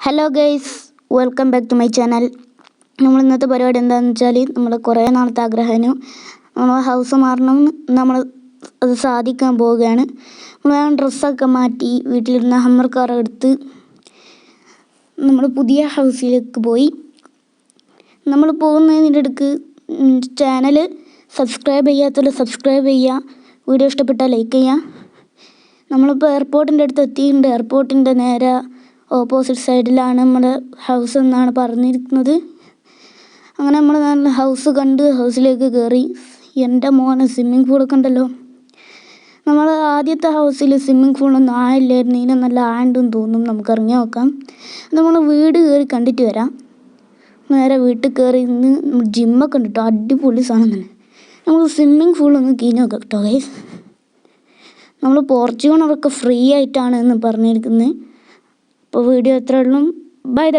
Hello guys, welcome back to my channel. നമ്മൾ ഇന്നത്തെ പരിപാടി എന്താണെന്ന് വെച്ചാൽ, നമ്മൾ കുറേ നാളത്തെ ആഗ്രഹമാണ് നമ്മൾ ഹൗസ് മാറണം. നമ്മൾ അത് സാധിക്കാൻ പോവുകയാണ്. നമ്മൾ ഡ്രസ്സൊക്കെ മാറ്റി വീട്ടിലിരുന്ന ഹമ്മർ കാർ എടുത്ത് നമ്മൾ പുതിയ ഹൗസിലേക്ക് പോയി. നമ്മൾ പോകുന്നതിൻ്റെ ഇടയ്ക്ക് ചാനൽ സബ്സ്ക്രൈബ് ചെയ്യാത്തവർ സബ്സ്ക്രൈബ് ചെയ്യുക, വീഡിയോ ഇഷ്ടപ്പെട്ടാൽ ലൈക്ക് ചെയ്യുക. നമ്മളിപ്പോൾ എയർപോർട്ടിൻ്റെ അടുത്ത് എത്തിയിട്ടുണ്ട്. എയർപോർട്ടിൻ്റെ നേരെ ഓപ്പോസിറ്റ് സൈഡിലാണ് നമ്മുടെ ഹൗസ് എന്നാണ് പറഞ്ഞിരിക്കുന്നത്. അങ്ങനെ നമ്മൾ നല്ല ഹൗസ് കണ്ട് ഹൗസിലേക്ക് കയറി. എൻ്റെ മോനെ സ്വിമ്മിങ് പൂളൊക്കെ ഉണ്ടല്ലോ. നമ്മൾ ആദ്യത്തെ ഹൗസിൽ സ്വിമ്മിങ് പൂളൊന്നും ആയില്ലായിരുന്നു, ഇതിന് നല്ല ആണ്ടെന്ന് തോന്നും. നമുക്ക് ഇറങ്ങി നോക്കാം. നമ്മൾ വീട് കയറി കണ്ടിട്ട് വരാം. നേരെ വീട്ടിൽ കയറി ഇന്ന് ജിമ്മൊക്കെ ഉണ്ട് കേട്ടോ, അടിപൊളി സാധനം തന്നെ. നമുക്ക് സ്വിമ്മിങ് പൂളൊന്ന് കീഞ്ഞ് നോക്കാം കേട്ടോ ഗൈസ്. നമ്മൾ പോർച്ചുഗലൊക്കെ ഫ്രീ ആയിട്ടാണ് എന്ന് പറഞ്ഞിരിക്കുന്നത്. അപ്പോൾ വീഡിയോ എത്ര ഉള്ളൂ. ബൈ.